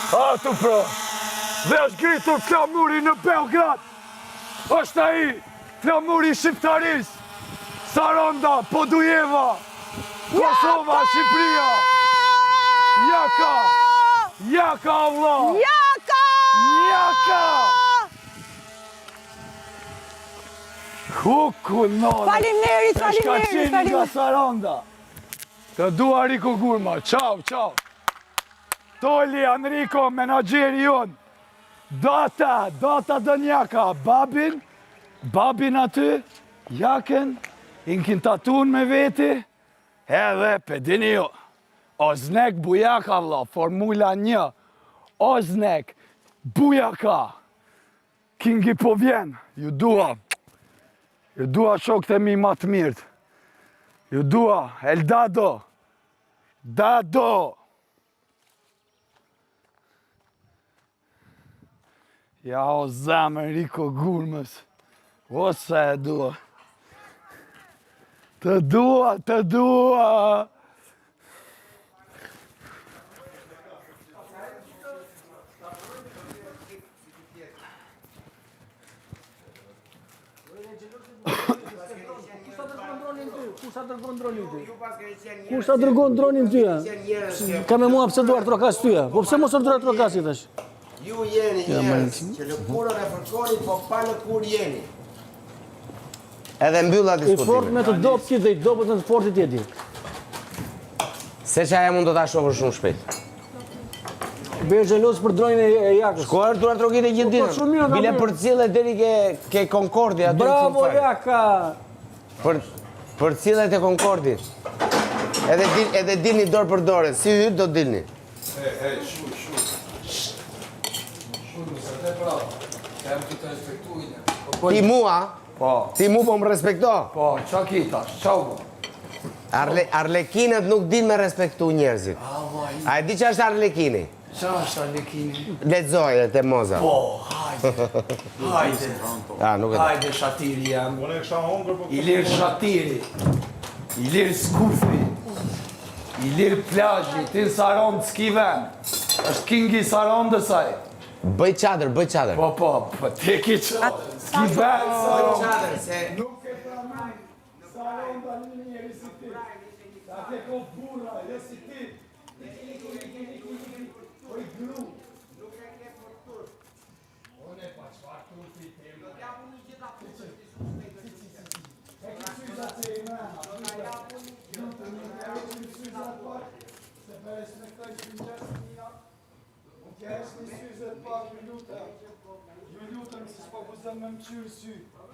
Atu pra, dhe është gritur flamuri në Beograd. Është ai, flamuri shqiptaris. Saranda, Podujeva, Kosova, Shqipëria. Jaka! Jaka, Allah! Jaka! Jaka! Kuku nona! Faleminderit, Shka qeni nga faleminderit. Saranda. Të dua Riko Gurma, ciao, ciao. Toli, Enrico, menagjeri jonë. Data Dënjaka, babin aty, jaken, inkin tatun me veti, edhe pedini jo. Oznek Bujaka, valla, Formula 1. Oznek Bujaka. Kingi po vjen, ju dua. Ju dua shokët e mi ma të mirët. Ju dua, Eldado. Dado. Ja o zemër Riko Gurmës. O se e dua. Të dua, të dua. Kush ta dërgon dronin ty? Ka me mua pse duar trokas ty? Po pse mos ordra trokasi tash? Ju jeni njerëz që lëkurën e fërkoni, po pa lëkur jeni. Edhe mbylla I diskutimin. fort me të dobtit dhe i dobët me të fortit jeti. Se çaja mund të ta shohësh shumë shpejt. Bëj xheloz për dronin e Jakës. Ko ardhur trokit e gjithë Po, shumë mirë, ditën. Bile mirë. për cilë deri ke Concordi aty. Bravo Jaka. Për cilët e Concordit. Edhe dilni dorë për dorë, si hyt do dilni. Ti mua? Po, Ti mu po më respekto? po, qa kitash, qau po. Arlekinët nuk din me respektu njerëzit. A e di që është Arlekini? Qa është Arlekini? Lexoj te moza. Po, hajde. Hajde. Nuk e di. Hajde Shatiri jam. Ilir Shatiri. Ilir Skufi. Ilir Plazhi. Ti në Sarandë s'ki ven. është kingi Sarandës ai. Bëj çadër, bëj çadër. Po, te ki çadër. S'ki ven Sarandë. Çadër se Nuk e pranaj. Sarandë një njeri si ti. Ate ko burra, jo si ti. Oj gru. Nuk e ke për tur. One pa çfarë tur ti tem. Do t'japu një gjitha pushë ti suspekt. E ki syzat se i mëna. Se për respektoj që një gjesë një. Unë t'ja është një syzet pak një lutëm. Ju lutëm si shpo kuzëm me më qyrë sy.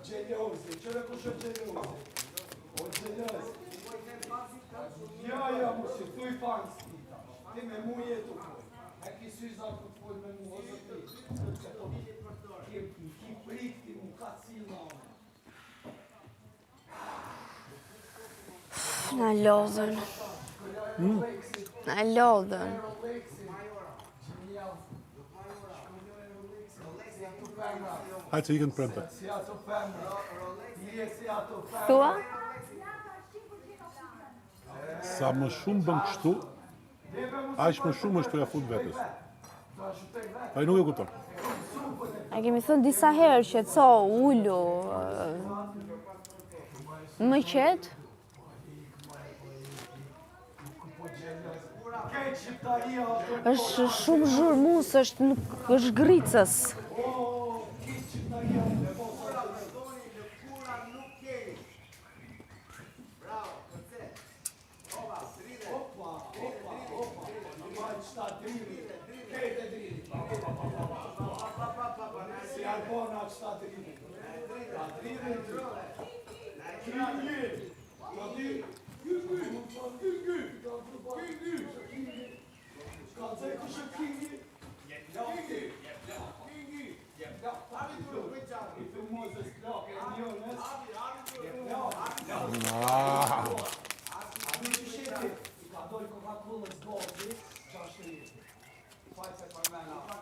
Gjellozi. Qëre kush është gjellozi? O gjellozi. Ja, mu që thuj fanë s'kita. Ti me mu jetu poj. E ki syzat ku t'poj me mu, ose ti. Ki prikti mu ka cilë Na lodhën. Na lodhën. Hajde që ikën premte. Thua? Sa më shumë bën kështu, aq më shumë është ja fut vetës. Ai nuk e kupton. A kemi thënë disa herë që co, ullu, më qetë? është shumë zhurmus, është gricës.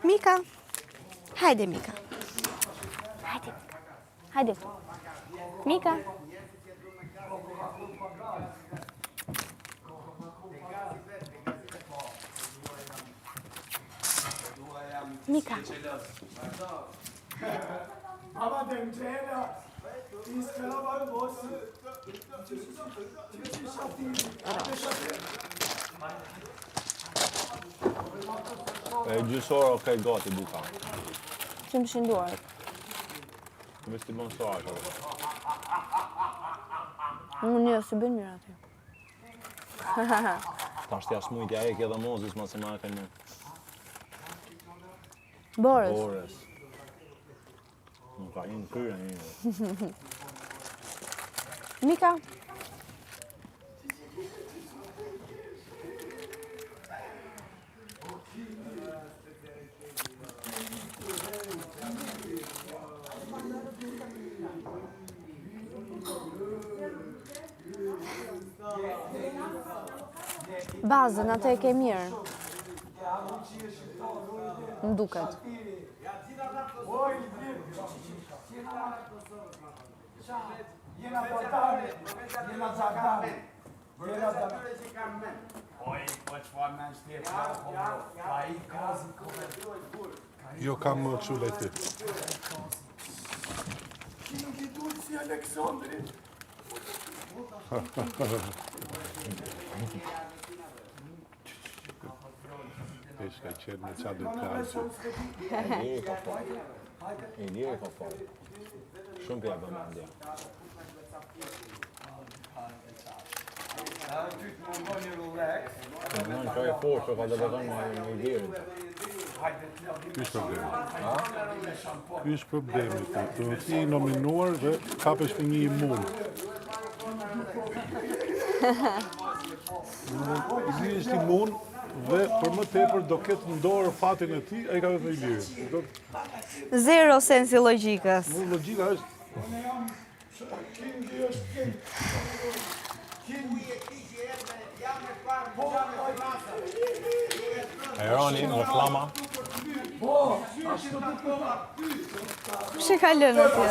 Mika, hajde Mika. Hajde. Mika. Mika. Ama demceğine iskala var bosu. Gjysora okej gati buka. Që më shinduar. Mes të bën soaj. Unë jo, si bën mirë aty. Tash t'ja smujtja e ke dhe Mozis ma se ma e në Boris. Boris. Nuk ka një në kryre një. Mika. Bazën atë e ke mirë. Më duket. Jena portare, jena zakame. Oj, po çfarë më shtet ai kazi kome. Jo kam kështu lejti. Kingi Dulci Aleksandri. Peshka qenë me qa dhe plazë. I njeri ka fort. Shumë pja bëmendja. Në që e fort, që ka dhe bëdon me i djerin. Ky është problemi. Ky është problemi. Të në ti nominuar dhe kapesh me një imun. Zi është imun dhe për më tepër do ketë ndorë fatin e ti, e ka vetë me i lirin. Zero sensi logjikës. Logjika është Kingi është king. Aeroni në flama. Kush e ka lënë atje?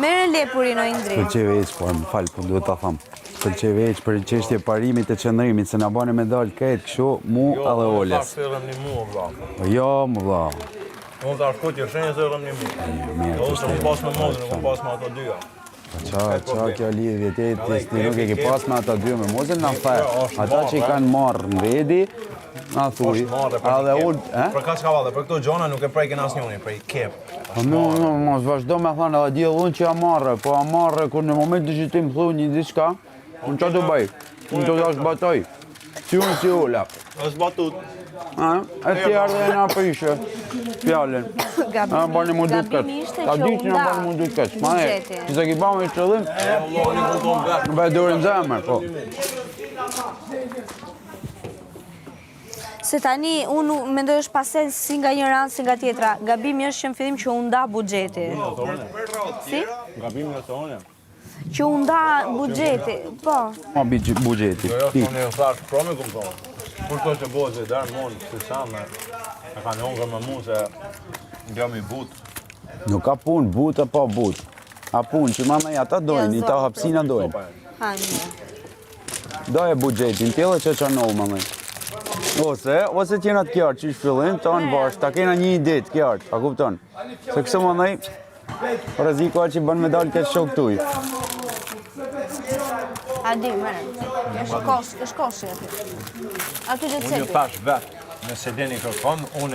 Merë lepurin o Indri. Pëlqeve eq, po më falë, po duhet ta thamë. Pëlqeve eq për çështje parimit e qëndrimit, se na bane medalë këtë kështu, mu edhe Oles. Unë thërëm një mu, vla. Jo, më dha. Unë të arshkut një shenjë thërëm një mu. Mirë, Unë se më pas me Mozin, nuk më pas me ato dyja. qa kjo lidhje ti nuk e ke pas me ata dy me Mozin, na the, ata që i kanë marrë në vedi, na thuj, edhe unë, Për ka s'ka vallë, për këto gjona nuk e prejken as njoni, prej kep. mos vazhdo me thonë edhe djellë unë që ja marrë, po ja marrë, kur në momentin që ti më thu një diçka, unë që të bëj, unë që të shbatoj, si unë si Ola. Është batut. E tjerë dhe na prishë, fjallin. Bani mu duket. Gabimi ishte Ta që di u që na bani mu nda duket. Ma e, buxheti. që se ki ba me qëllim, në bëj dorën zemër, po. Se tani, unë mendoj është pasen si nga një ranë, si nga tjetra. Gabimi është që në fillim që u nda buxheti. Si? Gabimi është onë. Që u nda buxheti, po. Ma bi buxheti. Jo, unë e thash promi kum thonë. Kur to që bëhet dhe darë mon, se samë, e ka në ongër me mu se nga mi but. Nuk ka pun, but e pa but. A pun, që mama i ata dojnë, i ta hapsina dojnë. Ha, një. Doje buxhetin, tjela që qanohu, mama. Ose tjena të kjartë që i shfillim, ta në bashkë, ta kena një ide të kjartë, a kupton? Se kësë mama i, rëziko a që i bën medalë këtë shok tuj. A di, merë. Është koshi aty. Aty dhe të Unë ju cepi. thash vetë, nëse deni kërkon, unë